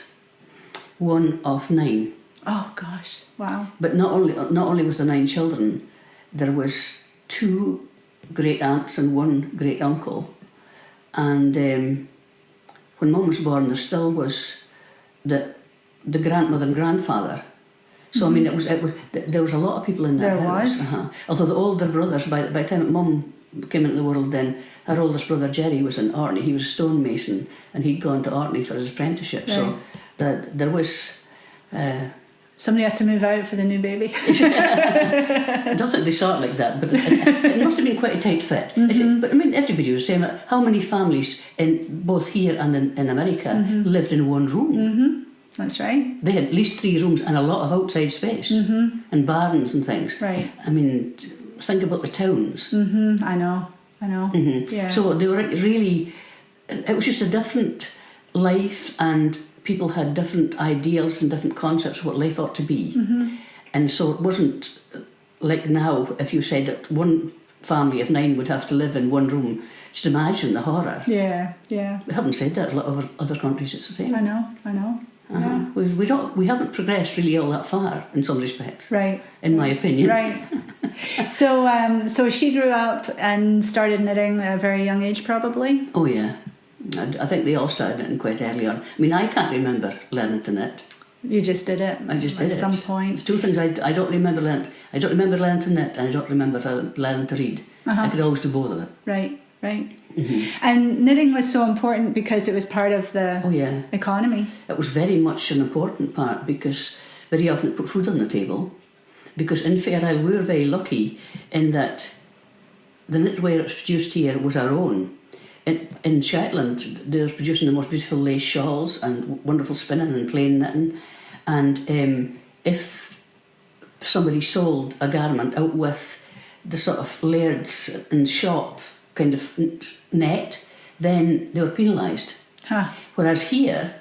one of 9. Oh gosh! Wow. But not only was there 9 children, there was 2 great aunts and 1 great uncle, and when Mum was born, there still was the grandmother and grandfather. So I mean, there was a lot of people in that house. There was. Although the older brothers, by the time Mum came into the world, then her oldest brother Jerry was in Orkney. He was a stonemason, and he'd gone to Orkney for his apprenticeship. Right. So there was. Somebody has to move out for the new baby. I don't think they saw it like that, but it must have been quite a tight fit. But I mean, everybody was saying that how many families in both here and in America lived in one room. That's right. They had at least 3 rooms and a lot of outside space and barns and things. Right. I mean, think about the towns. I know. Yeah. So they were really. It was just a different life, and people had different ideals and different concepts of what life ought to be. And so it wasn't like now, if you said that one family of 9 would have to live in one room, just imagine the horror. Yeah, yeah. We haven't said that. A lot of other countries it's the same. I know. Yeah. We haven't progressed really all that far in some respects. Right. In my opinion. Right. So she grew up and started knitting at a very young age, probably. Oh yeah. I think they all started knitting quite early on. I mean, I can't remember learning to knit. You just did it. I just did at it. some point. There's two things I don't remember learning. I don't remember learning to knit, and I don't remember learning to read. I could always do both of it. Right. And knitting was so important because it was part of the economy. It was very much an important part because very often it put food on the table. Because in Fair Isle we were very lucky in that the knitwear that was produced here was our own. In Shetland, they were producing the most beautiful lace shawls and wonderful spinning and plain knitting. And if somebody sold a garment out with the sort of laird's and shop kind of net, then they were penalised. Huh. Whereas here,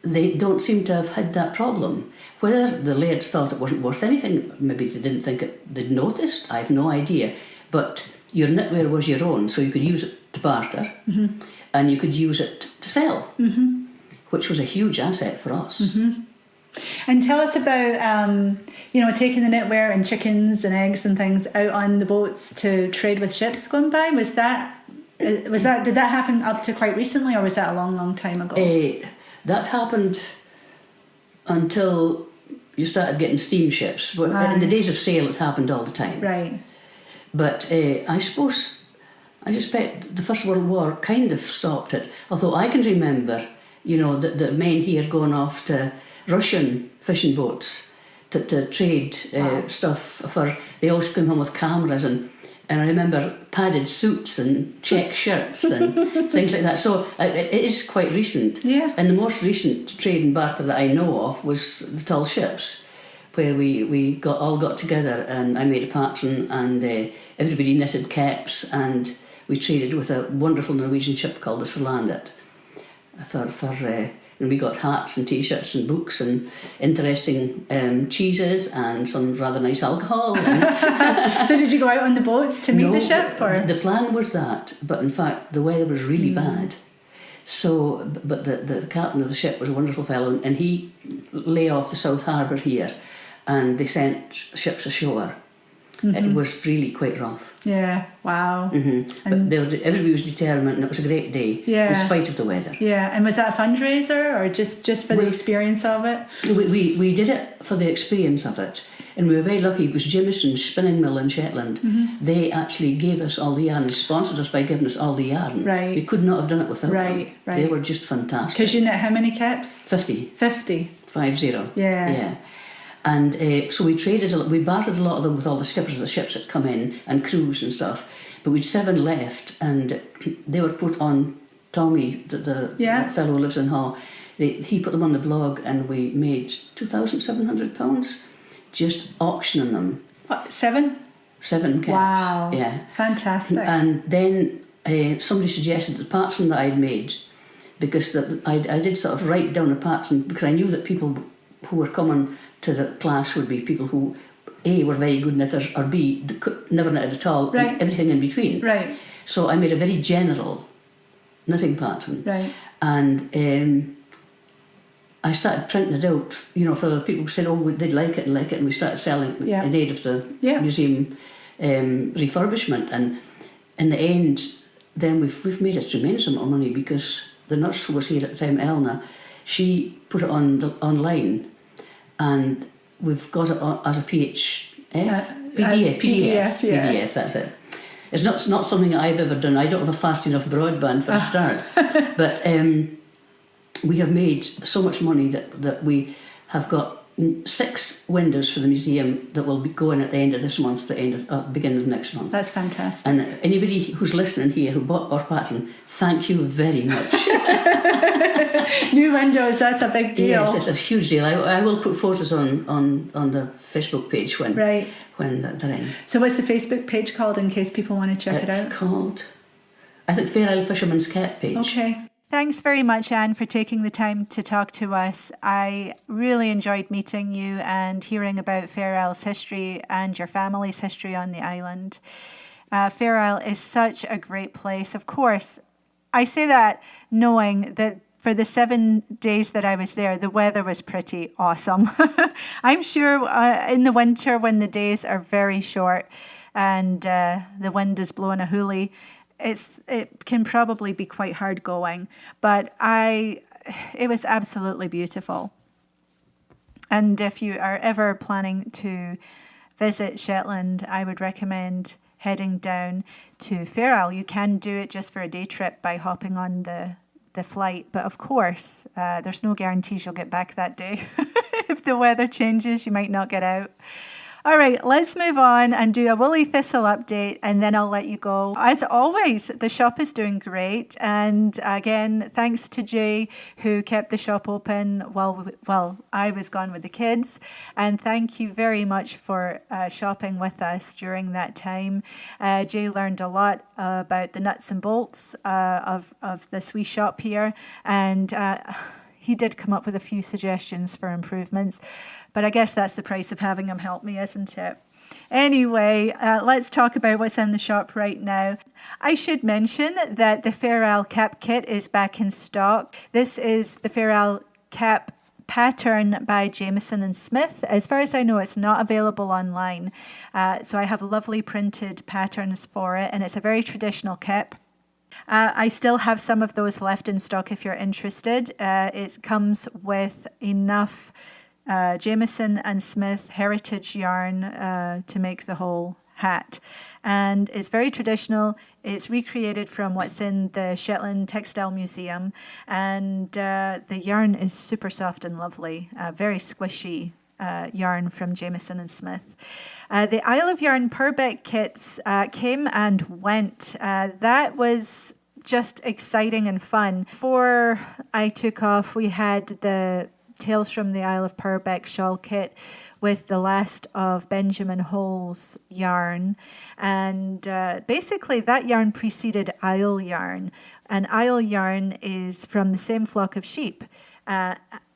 they don't seem to have had that problem. Whether the lairds thought it wasn't worth anything, maybe they didn't think they'd noticed, I have no idea. But your knitwear was your own, so you could use it to barter, and you could use it to sell, which was a huge asset for us. And tell us about, taking the knitwear and chickens and eggs and things out on the boats to trade with ships going by. Did that happen up to quite recently, or was that a long, long time ago? That happened until you started getting steamships. But in the days of sail, it happened all the time. Right. But I suspect the First World War kind of stopped it. Although I can remember, the men here going off to Russian fishing boats to trade stuff for. They always came home with cameras and I remember padded suits and check shirts and things like that. So it is quite recent. Yeah. And the most recent trade and barter that I know of was the tall ships, where we all got together and I made a pattern and everybody knitted caps and we traded with a wonderful Norwegian ship called the Solandet and we got hats and t-shirts and books and interesting cheeses and some rather nice alcohol. So did you go out on the boats to meet the ship? Or? The plan was that, but in fact the weather was really bad. So, but the captain of the ship was a wonderful fellow and he lay off the South Harbour here and they sent ships ashore. It was really quite rough. Yeah, wow. But everybody was determined and it was a great day, in spite of the weather. Yeah, and was that a fundraiser or just for the experience of it? We did it for the experience of it. And we were very lucky because Jimison Spinning Mill in Shetland, they actually gave us all the yarn and sponsored us by giving us all the yarn. Right. We could not have done it without them. Right. They were just fantastic. Because you knit how many caps? 50. 50. 50. Yeah. And so we bartered a lot of them with all the skippers of the ships that come in and crews and stuff. But we'd 7 left and they were put on Tommy, the fellow who lives in Hull. He put them on the blog and we made £2,700 just auctioning them. What, 7? 7 caps. Wow. Yeah. Fantastic. And then somebody suggested the pattern that I'd made, because I did sort of write down a pattern because I knew that people who were coming to the class would be people who A, were very good knitters, or B, never knitted at all, and everything in between. Right. So I made a very general knitting pattern. Right. And I started printing it out, for the people who said, oh, they'd like it, and we started selling it in aid of the museum refurbishment. And in the end, then we've made a tremendous amount of money because the nurse who was here at the time, Elna, she put it online, and we've got it as a PDF, that's it. It's not something that I've ever done. I don't have a fast enough broadband for a start. But we have made so much money that we have got 6 windows for the museum that will be going at the end of this month, the beginning of next month. That's fantastic. And anybody who's listening here who bought our pattern, thank you very much. New windows, that's a big deal. Yes, it's a huge deal. I will put photos on the Facebook page when they're in. So what's the Facebook page called in case people want to check it out? It's called, I think, Fair Isle Fisherman's Cap page. Okay. Thanks very much, Anne, for taking the time to talk to us. I really enjoyed meeting you and hearing about Fair Isle's history and your family's history on the island. Fair Isle is such a great place. Of course, I say that knowing that for the 7 days that I was there, the weather was pretty awesome. I'm sure in the winter when the days are very short and the wind is blowing a hoolie, it can probably be quite hard going, but it was absolutely beautiful. And if you are ever planning to visit Shetland, I would recommend heading down to Fair Isle. You can do it just for a day trip by hopping on the flight, but of course, there's no guarantees you'll get back that day. If the weather changes, you might not get out. All right, let's move on and do a woolly thistle update, and then I'll let you go. As always, the shop is doing great. And again, thanks to Jay, who kept the shop open while I was gone with the kids. And thank you very much for shopping with us during that time. Jay learned a lot about the nuts and bolts of this wee shop here. And he did come up with a few suggestions for improvements, but I guess that's the price of having him help me, isn't it? Anyway, let's talk about what's in the shop right now. I should mention that the Fair Isle cap kit is back in stock. This is the Fair Isle cap pattern by Jamieson and Smith. As far as I know, it's not available online. So I have lovely printed patterns for it, and it's a very traditional cap. I still have some of those left in stock if you're interested. It comes with enough Jamieson and Smith heritage yarn to make the whole hat. And it's very traditional. It's recreated from what's in the Shetland Textile Museum. And the yarn is super soft and lovely, very squishy. Yarn from Jamieson and Smith. The Isle of Yarn Purbeck kits came and went. That was just exciting and fun. Before I took off, we had the Tales from the Isle of Purbeck shawl kit with the last of Benjamin Hole's yarn. And basically that yarn preceded Isle yarn. And Isle yarn is from the same flock of sheep.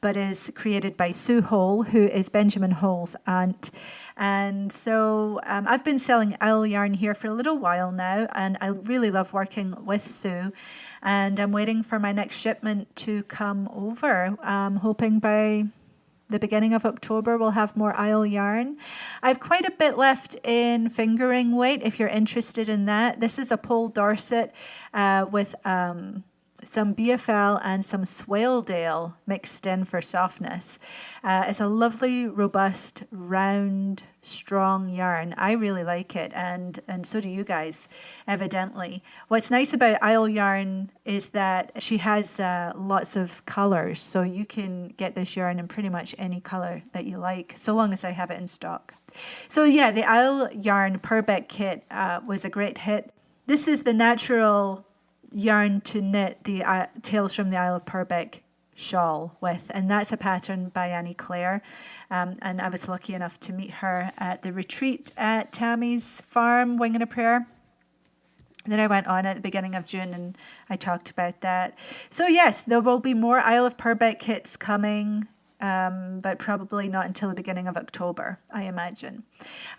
But is created by Sue Hole, who is Benjamin Hole's aunt. And so I've been selling Isle yarn here for a little while now, and I really love working with Sue. And I'm waiting for my next shipment to come over. I'm hoping by the beginning of October we'll have more Isle yarn. I've quite a bit left in fingering weight if you're interested in that. This is a Pole Dorset with some BFL and some Swaledale mixed in for softness. It's a lovely, robust, round, strong yarn. I really like it, and so do you guys, evidently. What's nice about Isle yarn is that she has lots of colours, so you can get this yarn in pretty much any colour that you like, so long as I have it in stock. So yeah, the Isle yarn Purbeck kit was a great hit. This is the natural yarn to knit the Tales from the Isle of Purbeck shawl with, and that's a pattern by Anne Sinclair. And I was lucky enough to meet her at the retreat at Tammy's farm, Winging a Prayer. Then I went on at the beginning of June and I talked about that. So yes, there will be more Isle of Purbeck kits coming, but probably not until the beginning of October, I imagine.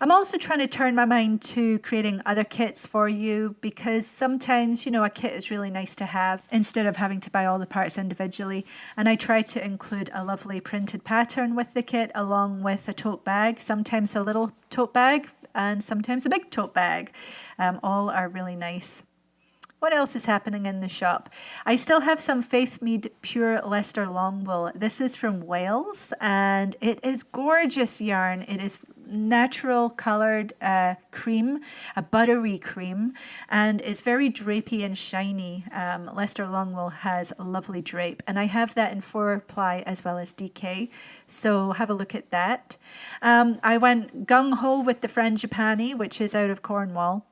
I'm also trying to turn my mind to creating other kits for you, because sometimes, a kit is really nice to have instead of having to buy all the parts individually. And I try to include a lovely printed pattern with the kit along with a tote bag, sometimes a little tote bag and sometimes a big tote bag. All are really nice. What else is happening in the shop? I still have some Faithmead Pure Leicester Long Wool. This is from Wales, and it is gorgeous yarn. It is natural coloured cream, a buttery cream, and it's very drapey and shiny. Leicester Long Wool has a lovely drape, and I have that in 4-ply as well as DK, so have a look at that. I went gung-ho with the Frangipani, which is out of Cornwall.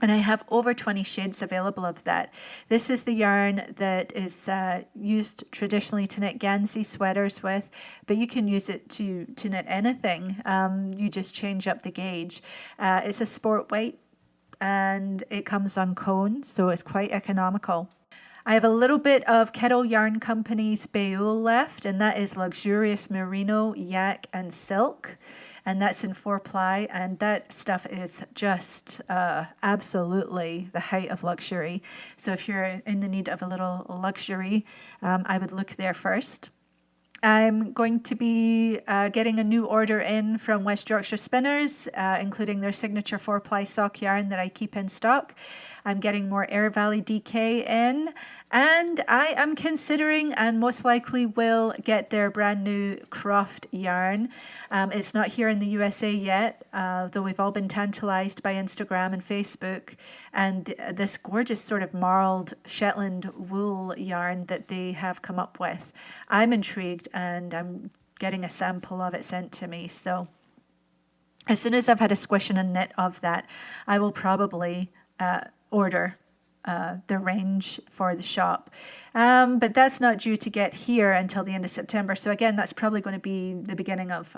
And I have over 20 shades available of that. This is the yarn that is used traditionally to knit Gansey sweaters with, but you can use it to knit anything. You just change up the gauge. It's a sport weight and it comes on cone, so it's quite economical. I have a little bit of Kettle Yarn Company's Bayul left, and that is luxurious merino, yak, and silk. And that's in 4-ply, and that stuff is just absolutely the height of luxury. So if you're in the need of a little luxury, I would look there first. I'm going to be getting a new order in from West Yorkshire Spinners, including their signature 4-ply sock yarn that I keep in stock. I'm getting more Air Valley DK in, and I am considering and most likely will get their brand new Croft yarn. It's not here in the USA yet, though we've all been tantalized by Instagram and Facebook and this gorgeous sort of marled Shetland wool yarn that they have come up with. I'm intrigued and I'm getting a sample of it sent to me. So as soon as I've had a squish and a knit of that, I will probably order the range for the shop. But that's not due to get here until the end of September. So again, that's probably going to be the beginning of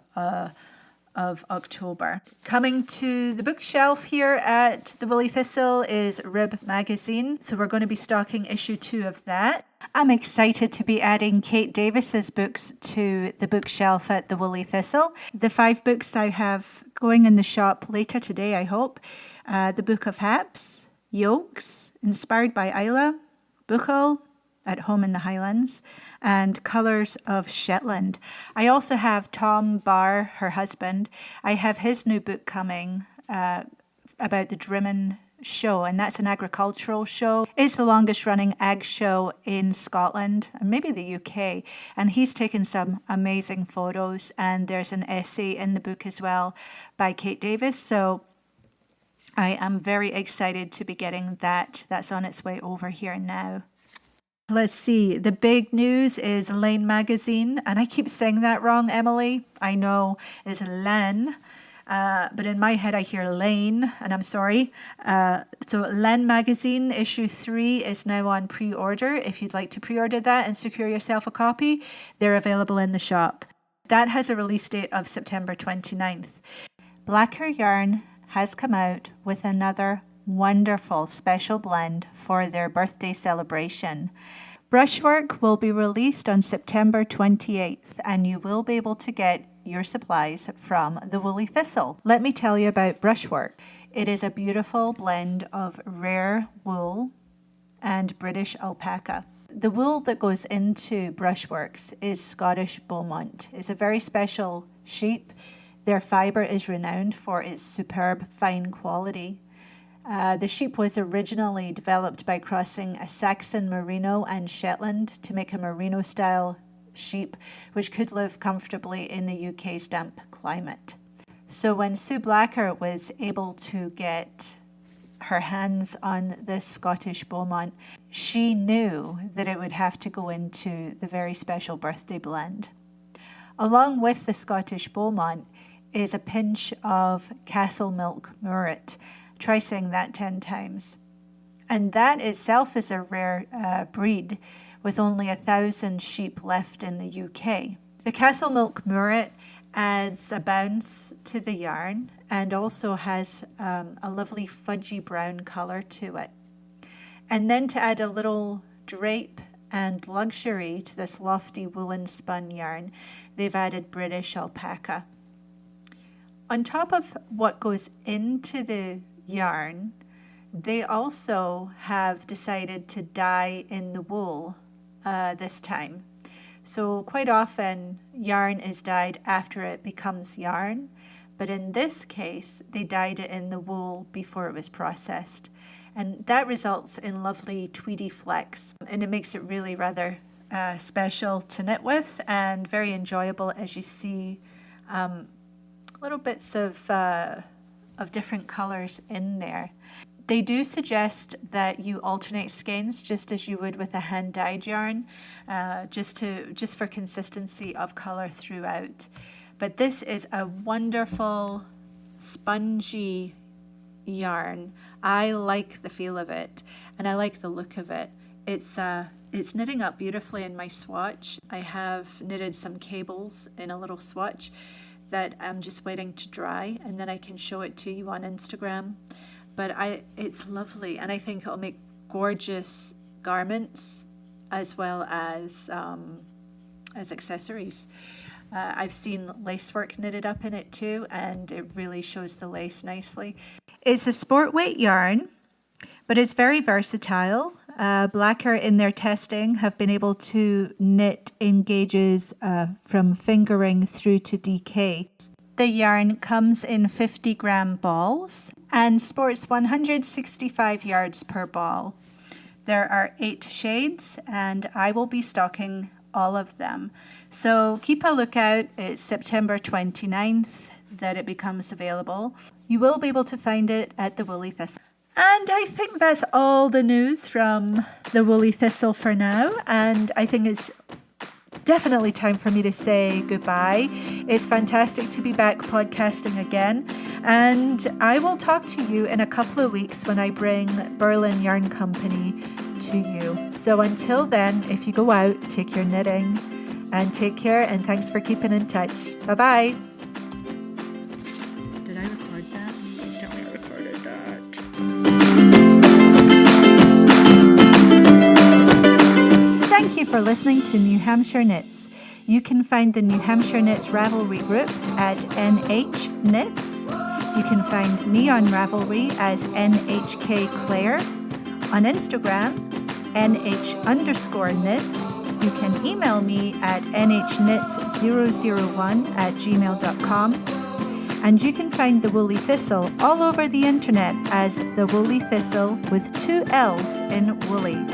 October. Coming to the bookshelf here at the Woolly Thistle is Rib magazine. So we're going to be stocking issue 2 of that. I'm excited to be adding Kate Davis's books to the bookshelf at the Woolly Thistle. The 5 books I have going in the shop later today, I hope. The Book of Haps, Yokes, inspired by Isla, Buchel, At Home in the Highlands, and Colours of Shetland. I also have Tom Barr, her husband. I have his new book coming about the Drimmen show, and that's an agricultural show. It's the longest running ag show in Scotland and maybe the UK, and he's taken some amazing photos, and there's an essay in the book as well by Kate Davis. So I am very excited to be getting that. That's on its way over here now. Let's see. The big news is Lane magazine, and I keep saying that wrong, Emily. I know it's Len, but in my head I hear Lane, and I'm sorry. So Len magazine issue 3 is now on pre-order. If you'd like to pre-order that and secure yourself a copy, they're available in the shop. That has a release date of September 29th. Blacker Yarn has come out with another wonderful special blend for their birthday celebration. Brushwork will be released on September 28th, and you will be able to get your supplies from the Woolly Thistle. Let me tell you about Brushwork. It is a beautiful blend of rare wool and British alpaca. The wool that goes into Brushworks is Scottish Beaumont. It's a very special sheep. Their fibre is renowned for its superb fine quality. The sheep was originally developed by crossing a Saxon merino and Shetland to make a merino-style sheep, which could live comfortably in the UK's damp climate. So when Sue Blacker was able to get her hands on this Scottish Beaumont, she knew that it would have to go into the very special birthday blend. Along with the Scottish Beaumont is a pinch of Castle Milk Murret. Try saying that 10 times. And that itself is a rare breed with only 1,000 sheep left in the UK. The Castle Milk Murret adds a bounce to the yarn and also has a lovely fudgy brown colour to it. And then to add a little drape and luxury to this lofty woolen spun yarn, they've added British alpaca. On top of what goes into the yarn, they also have decided to dye in the wool this time. So quite often yarn is dyed after it becomes yarn, but in this case they dyed it in the wool before it was processed, and that results in lovely tweedy flecks, and it makes it really rather special to knit with and very enjoyable as you see little bits of different colors in there. They do suggest that you alternate skeins just as you would with a hand dyed yarn, just for consistency of color throughout. But this is a wonderful spongy yarn. I like the feel of it and I like the look of it. It's knitting up beautifully in my swatch. I have knitted some cables in a little swatch that I'm just waiting to dry, and then I can show it to you on Instagram. But it's lovely, and I think it'll make gorgeous garments as well as accessories. I've seen lacework knitted up in it too, and it really shows the lace nicely. It's a sport weight yarn, but it's very versatile. Blacker in their testing have been able to knit in gauges from fingering through to DK. The yarn comes in 50-gram balls and sports 165 yards per ball. There are 8 shades, and I will be stocking all of them. So keep a lookout. It's September 29th that it becomes available. You will be able to find it at the Woolly Thistle. And I think that's all the news from the Woolly Thistle for now. And I think it's definitely time for me to say goodbye. It's fantastic to be back podcasting again. And I will talk to you in a couple of weeks when I bring Berlin Yarn Company to you. So until then, if you go out, take your knitting and take care, and thanks for keeping in touch. Bye-bye. Did I record that? Please tell me I recorded that. Thank you for listening to New Hampshire Knits. You can find the New Hampshire Knits Ravelry group at NH Knits. You can find me on Ravelry as NHK Claire. On Instagram, NH_knits. You can email me at nhknits001@gmail.com. And you can find the Woolly Thistle all over the internet as the Woolly Thistle with 2 L's in Woolly.